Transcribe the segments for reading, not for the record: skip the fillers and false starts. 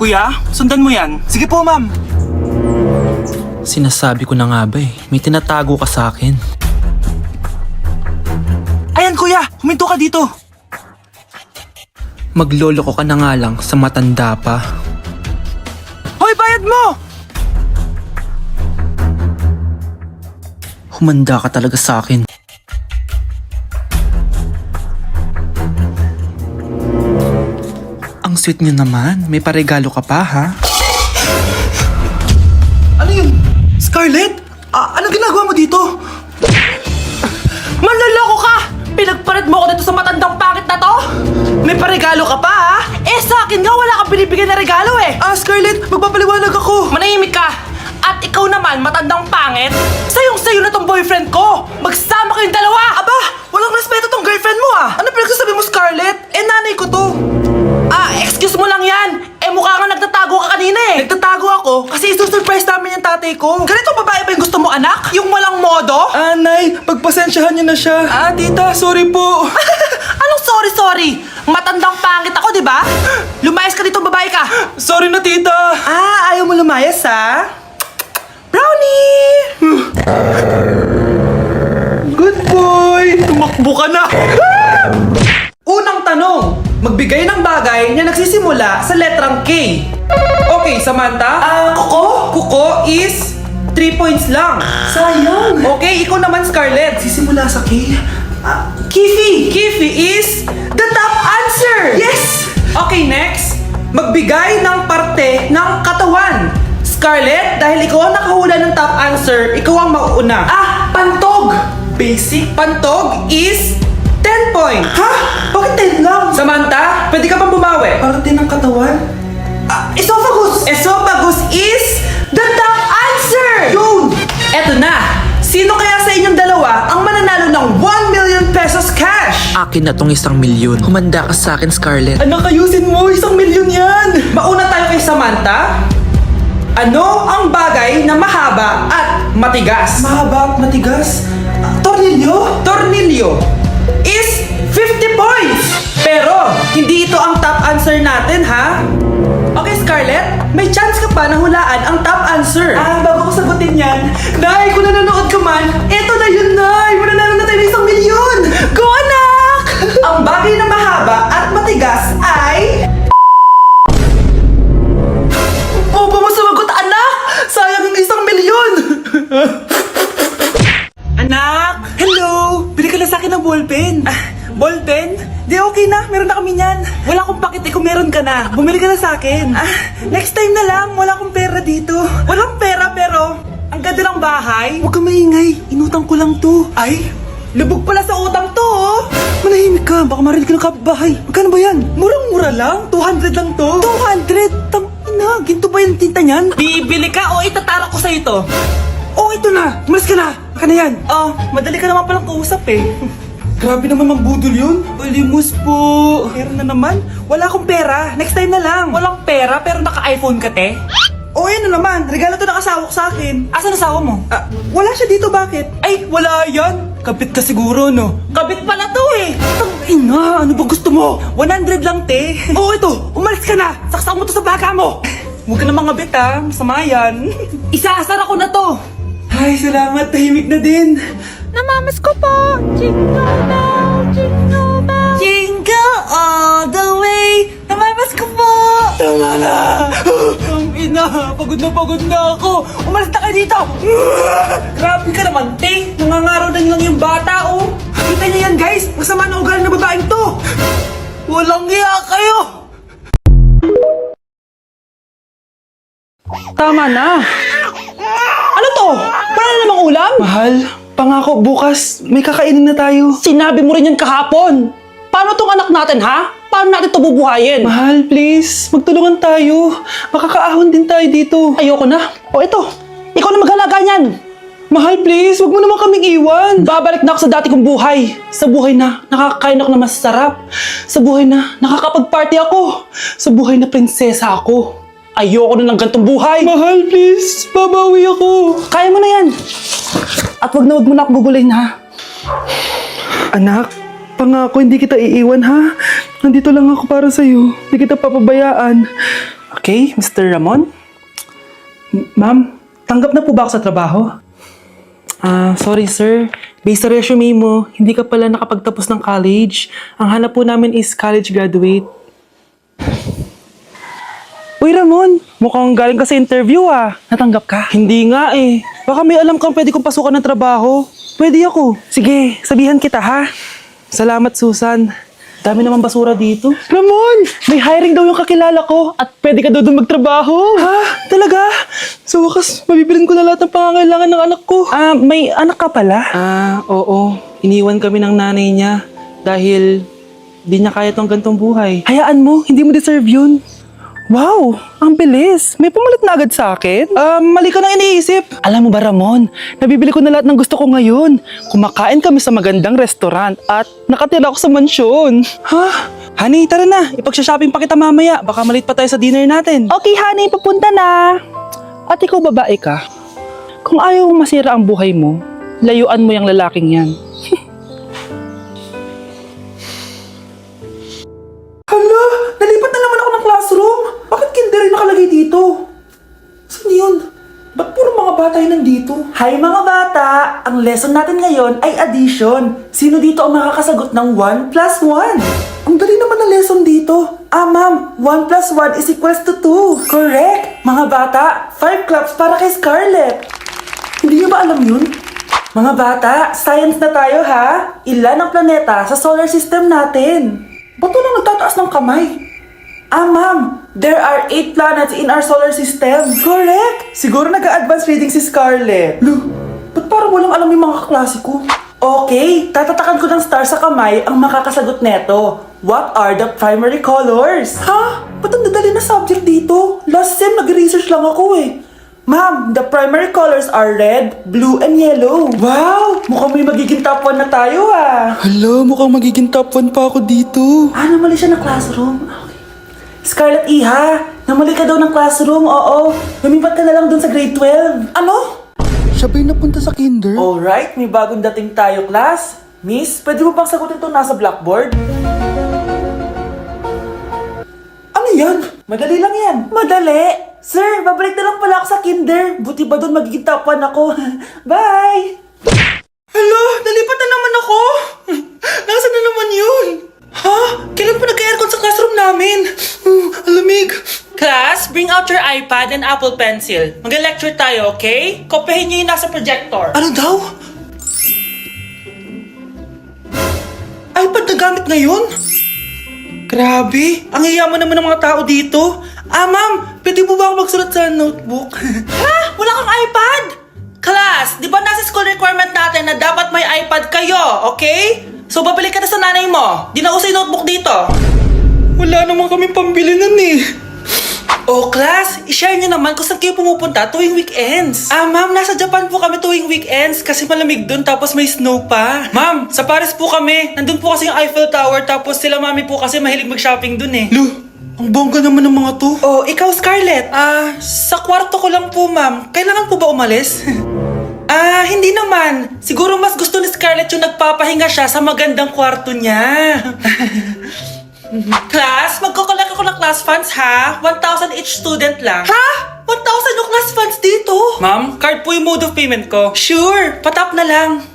Kuya, sundan mo yan. Sige po, ma'am. Sinasabi ko na nga ba may tinatago ka sa akin. Ayan, kuya. Huminto ka dito. Magloloko ka na nga lang sa matanda pa. Hoy, bayad mo! Humanda ka talaga sa akin. Ang sweet niyo naman. May paregalo ka pa, ha? Ano yun? Scarlett? Anong ginagawa mo dito? Manloloko ka! Pinagpalit mo ako dito sa matandang pangit na to? May paregalo ka pa ha? Sa akin nga wala kang binibigyan na regalo Scarlett, magpapaliwanag ako. Manahimik ka! At ikaw naman, matandang pangit? Sayong-sayo na tong boyfriend ko! Magsama kayong dalawa! Aba, walang respeto tong girlfriend mo Ano pinagsasabi mo, Scarlett? Nanay ko to. Excuse mo lang yan! Mukha nga nagtatago ka kanina Nagtatago ako kasi isusurprise namin yung tatay ko. Ganito babae ba yung gusto mo, anak? Yung walang modo? Nay, pagpasensyahan niyo na siya. Tita, sorry po. Anong sorry? Matandang pangit ako, di ba? Lumayas ka dito, babae ka! Sorry na, tita. Ayaw mo lumayas, ha? Brownie! Good boy. Tumakbo ka na! Unang tanong, magbigay ng bagay na nagsisimula sa letrang K. Okay, Samantha? Kuko? Kuko is 3 points lang. Sayang! Okay, ikaw naman, Scarlett. Sisimula sa K? Kifi. Kifi is the top answer. Yes! Okay, next. Magbigay ng parte ng katawan. Scarlett, dahil ikaw ang nakahula ng top answer, ikaw ang mauuna. Pantog! Basic. Pantog is 10 points. Ha? Bakit 10 lang? Samantha, pwede ka pang bumawi. Parte ng katawan? Esophagus! Esophagus is the top answer! Yun! Eto na! Sino kaya sa inyong dalawa ang mananalo ng 1 million pesos cash? Akin na tong 1 milyon. Humanda ka sa akin, Scarlett. Anak, ayusin mo! 1 milyon yan! Mauna tayo kay Samantha. Ano ang bagay na mahaba at matigas? Mahaba at matigas? Tornilyo? Tornilyo is 50 points! Pero, hindi ito ang top answer natin, ha? Okay, Scarlett, may chance ka pa na hulaan ang top answer. Bago ko sagutin yan, Nay, kung nanonood ka man, eto na yun, Nay! Mananalo na tayo ng 1 milyon! Go, anak! Ang bagay na mahaba at matigas ay... Bobo mo sumagot, anak! Sayang yung 1 milyon! Anak! Hello! Bili ka na sa akin ng ballpen. Ballpen? Di okay na, meron na kami niyan. Wala akong pakit kung meron ka na. Bumili ka na sa akin. Next time na lang, wala akong pera dito. Walang pera pero, ang ganda ng bahay. Huwag ka maingay, inutang ko lang to. Ay, lubog pala sa utang to oh. Manahimik ka, baka marinig ka ng kapitbahay. Magkano ba yan? Murang-mura lang, 200 lang to. 200? Tangina, ginto ba yung tinta niyan? Bibili ka o itatara ko sa ito? Oh, ito na! Umalis ka na! Baka na yan! Madali ka naman palang kausap eh. Grabe naman mambudol yun. Palimos po. Meron na naman. Wala akong pera. Next time na lang. Walang pera pero naka-iPhone ka, te? Yan na naman. Regalo to ng asawa ko sa akin. Asan asawa mo? Wala siya dito. Bakit? Ay, wala yan. Kabit ka siguro, no? Kabit pala to eh. Ina, ano ba gusto mo? 100 lang, te. Ito. Umalis ka na. Saksak mo to sa baka mo. Huwag ka na mga bit, ha. Masama yan. Isaasara ko na to. Ay, salamat. Tahimik na din. Namamas ko po! Jingle bell, jingle bell. Jingle all the way! Namamas ko po! Tama na! Ang ina! Pagod na ako! Umalis na kayo dito! Grabe ka naman, te! Nangangaraw na lang yung bata, oh! Kita niyo yan, guys! Masama na ugali na babaeng to! Walang iya kayo! Tama na! Ano to? Wala na namang ulam? Mahal, pangako bukas may kakainin na tayo. Sinabi mo rin yan kahapon! Paano tong anak natin, ha? Paano natin ito bubuhayin? Mahal, please, magtulungan tayo. Makakaahon din tayo dito. Ayoko na. Ito. Ikaw na maghalaga niyan. Mahal, please, wag mo naman kaming iwan. Babalik na ako sa dati kong buhay. Sa buhay na nakakakain ako na masarap. Sa buhay na nakakapag-party ako. Sa buhay na prinsesa ako. Ayoko na ng gantong buhay. Mahal, please, babawi ako. Kaya mo na yan. At wag mo na ako gugulayin, ha? Anak, pangako hindi kita iiwan, ha? Nandito lang ako para sa'yo. Hindi kita papabayaan. Okay, Mr. Ramon? Ma'am, tanggap na po ba ako sa trabaho? Sorry sir. Based sa resume mo, hindi ka pala nakapagtapos ng college. Ang hanap po namin is college graduate. Uy Ramon, mukhang galing ka sa interview Natanggap ka? Hindi nga eh. Baka may alam kang pwede kong pasukan ng trabaho. Pwede ako. Sige, sabihan kita ha. Salamat Susan. Dami naman basura dito. Ramon, may hiring daw yung kakilala ko at pwede ka daw doon magtrabaho. Ha? Talaga? Sa wakas, mabibilin ko na lahat ng pangangailangan ng anak ko. May anak ka pala? Oo. Iniwan kami ng nanay niya dahil di niya kaya tong gantong buhay. Hayaan mo, hindi mo deserve yun. Wow, ang bilis. May pumalit na agad sa akin? Mali ka nang iniisip. Alam mo ba Ramon, nabibili ko na lahat ng gusto ko ngayon. Kumakain kami sa magandang restaurant at nakatira ako sa mansyon. Ha? Honey, tara na. Ipag-shopping pa kita mamaya. Baka malit pa tayo sa dinner natin. Okay, honey, papunta na. At ikaw babae ka. Kung ayaw mong masira ang buhay mo, layuan mo yung lalaking yan. Hala, nalipat na naman ako ng classroom. Bakit kinder yung nakalagay dito? Saan yun? Ba't puro mga bata yung nandito? Hi mga bata! Ang lesson natin ngayon ay addition. Sino dito ang makakasagot ng 1 plus 1? Ang dali naman na lesson dito. Ma'am, 1 plus 1 is equals to 2. Correct! Mga bata, 5 claps para kay Scarlett. Hindi niyo ba alam yun? Mga bata, science na tayo ha? Ilan ang planeta sa solar system natin? Ba't lang nagtataas ng kamay? Ma'am, there are 8 planets in our solar system. Correct! Siguro nag-a-advance reading si Scarlett. Lu, ba't parang walang alam yung mga kaklase ko? Okay, tatatakan ko ng star sa kamay ang makakasagot neto. What are the primary colors? Ha? Ba't ang dadali na subject dito? Last sem, nag-research lang ako eh. Ma'am, the primary colors are red, blue, and yellow. Wow! Mukhang may magiging top 1 na tayo Hala, mukhang magiging top 1 pa ako dito. Namali siya ng classroom. Okay. Scarlett Iha, namali ka daw ng classroom, oo. Lumipat ka na lang dun sa grade 12. Ano? Siya ba'y napunta sa kinder? Alright, may bagong dating tayo, class. Miss, pwede mo bang sagutin itong nasa blackboard? Ano yan? Madali lang yan. Madali? Sir, babalik na lang pala ako sa kinder. Buti ba doon magiging top 1 ako? Bye! Hello, nalipat na naman ako. Nasaan na naman yun? Ha? Kailan pa nag-aircon sa classroom namin? Alamig. Class, bring out your iPad and Apple Pencil. Mag-lecture tayo, okay? Kopyahin niyo yung nasa projector. Ano daw? iPad na gamit ngayon? Grabe, ang yayaman naman ng mga tao dito. Ma'am, pwede mo ba ako magsulat sa notebook? Ha? Wala kang iPad? Class, di ba nasa school requirement natin na dapat may iPad kayo, okay? So, babalik ka na sa nanay mo. Di na uso yung notebook dito. Wala naman kami pambili nun eh. Oh, class, i-share nyo naman kung saan kayo pumupunta tuwing weekends. Ma'am, nasa Japan po kami tuwing weekends kasi malamig dun tapos may snow pa. Ma'am, sa Paris po kami. Nandun po kasi yung Eiffel Tower tapos sila mami po kasi mahilig mag-shopping dun eh. Lu, ang bongga naman ng mga to. Oh, ikaw Scarlett. Sa kwarto ko lang po ma'am. Kailangan po ba umalis? Hindi naman. Siguro mas gusto ni Scarlett yung nagpapahinga siya sa magandang kwarto niya. Class, magkukulak ako ng class funds ha? 1,000 each student lang. Ha? 1,000 yung class funds dito? Ma'am, card po yung mode of payment ko. Sure, patap na lang.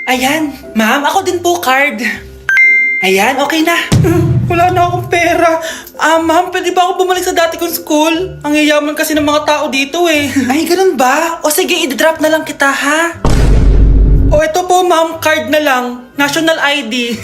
Ayan, ma'am, ako din po card. Ayan, okay na. Wala na akong pera. Ma'am, pwede ba ako bumalik sa dati kong school? Ang yayaman kasi ng mga tao dito eh. Ay, ganun ba? O sige, i-drop na lang kita ha? O ito po ma'am, card na lang. National ID.